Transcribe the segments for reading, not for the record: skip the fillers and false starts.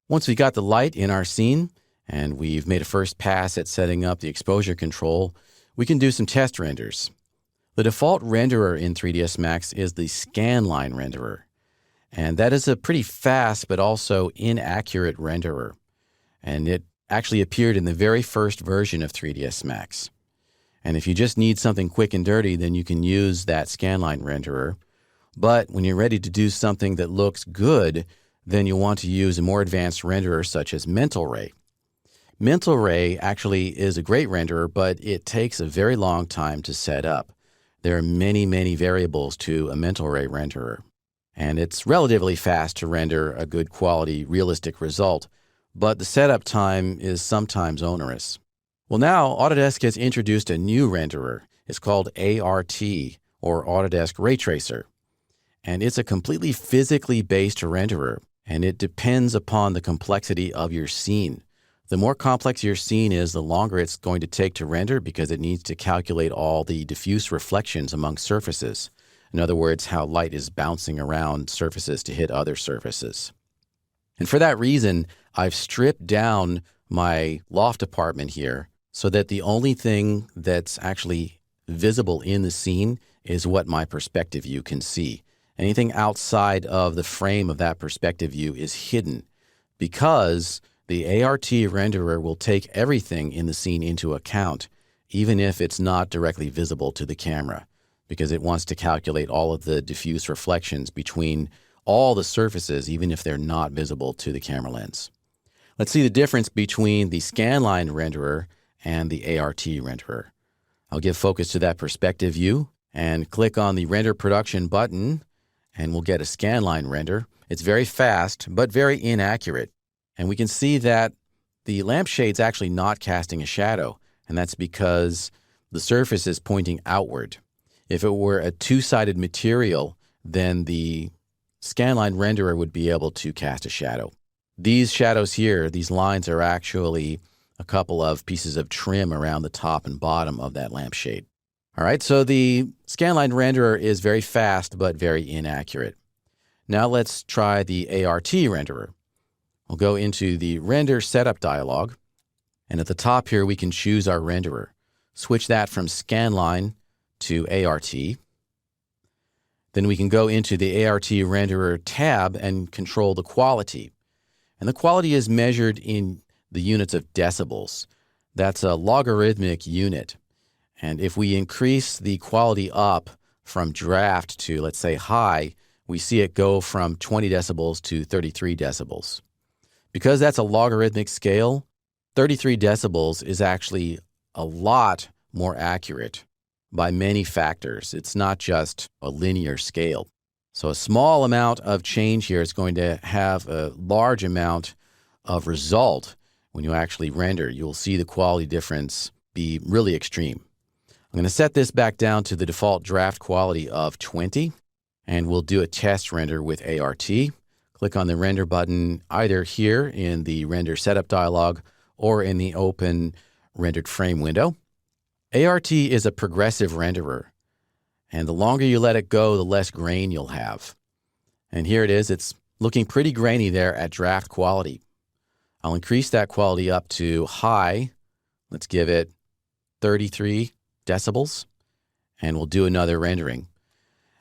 Once we got the light in our scene and we've made a first pass at setting up the exposure control, we can do some test renders. The default renderer in 3ds Max is the scanline renderer, and that is a pretty fast but also inaccurate renderer, and it actually appeared in the very first version of 3ds Max. And if you just need something quick and dirty, then you can use that scanline renderer. But when you're ready to do something that looks good, then you'll want to use a more advanced renderer such as Mental Ray. Mental Ray actually is a great renderer, but it takes a very long time to set up. There are many, many variables to a Mental Ray renderer, and it's relatively fast to render a good quality, realistic result, but the setup time is sometimes onerous. Well, now Autodesk has introduced a new renderer. It's called ART, or Autodesk Ray Tracer, and it's a completely physically based renderer, and it depends upon the complexity of your scene. The more complex your scene is, the longer it's going to take to render because it needs to calculate all the diffuse reflections among surfaces. In other words, how light is bouncing around surfaces to hit other surfaces. And for that reason, I've stripped down my loft apartment here so that the only thing that's actually visible in the scene is what my perspective view can see. Anything outside of the frame of that perspective view is hidden because the ART renderer will take everything in the scene into account, even if it's not directly visible to the camera, because it wants to calculate all of the diffuse reflections between all the surfaces, even if they're not visible to the camera lens. Let's see the difference between the scanline renderer and the ART renderer. I'll give focus to that perspective view and click on the Render Production button, and we'll get a scanline render. It's very fast, but very inaccurate. And we can see that the lampshade's actually not casting a shadow, and that's because the surface is pointing outward. If it were a two-sided material, then the scanline renderer would be able to cast a shadow. These shadows here, these lines, are actually a couple of pieces of trim around the top and bottom of that lampshade. All right, so the scanline renderer is very fast but very inaccurate. Now let's try the ART renderer. We'll go into the Render Setup dialog, and at the top here we can choose our renderer. Switch that from scanline to ART. Then we can go into the ART renderer tab and control the quality. And the quality is measured in the units of decibels. That's a logarithmic unit. And if we increase the quality up from draft to, let's say, high, we see it go from 20 decibels to 33 decibels. Because that's a logarithmic scale, 33 decibels is actually a lot more accurate by many factors. It's not just a linear scale. So a small amount of change here is going to have a large amount of result when you actually render. You'll see the quality difference be really extreme. I'm going to set this back down to the default draft quality of 20, and we'll do a test render with ART. Click on the Render button either here in the Render Setup dialog or in the Open Rendered Frame window. ART is a progressive renderer, and the longer you let it go, the less grain you'll have. And here it is. It's looking pretty grainy there at draft quality. I'll increase that quality up to high. Let's give it 33 decibels, and we'll do another rendering.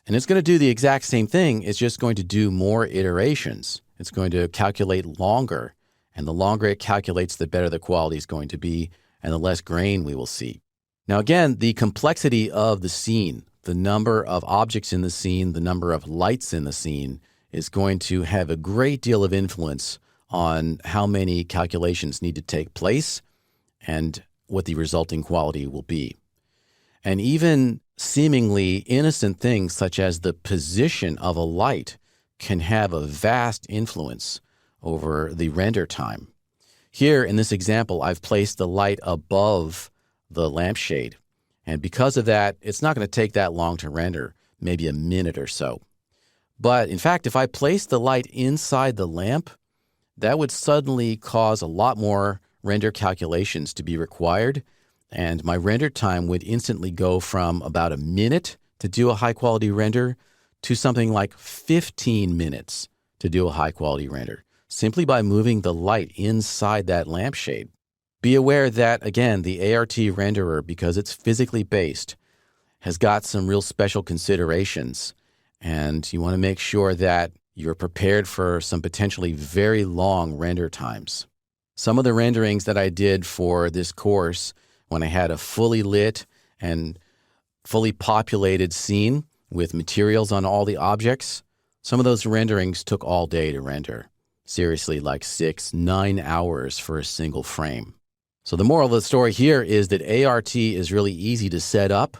And it's going to do the exact same thing. It's just going to do more iterations. It's going to calculate longer, and the longer it calculates, the better the quality is going to be, and the less grain we will see. Now again, the complexity of the scene, the number of objects in the scene, the number of lights in the scene is going to have a great deal of influence on how many calculations need to take place and what the resulting quality will be. And even seemingly innocent things such as the position of a light can have a vast influence over the render time. Here in this example, I've placed the light above the lampshade. And because of that, it's not going to take that long to render, maybe a minute or so. But in fact, if I place the light inside the lamp, that would suddenly cause a lot more render calculations to be required. And my render time would instantly go from about a minute to do a high-quality render to something like 15 minutes to do a high-quality render. simply by moving the light inside that lampshade. Be aware that, again, the ART renderer, because it's physically based, has got some real special considerations, and you want to make sure that you're prepared for some potentially very long render times. Some of the renderings that I did for this course, when I had a fully lit and fully populated scene with materials on all the objects, some of those renderings took all day to render. Seriously, like 6-9 hours for a single frame. So the moral of the story here is that ART is really easy to set up,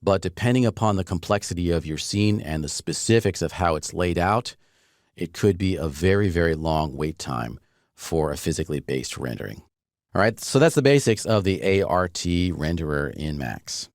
but depending upon the complexity of your scene and the specifics of how it's laid out, it could be a very, very long wait time for a physically based rendering. All right, so that's the basics of the ART renderer in Max.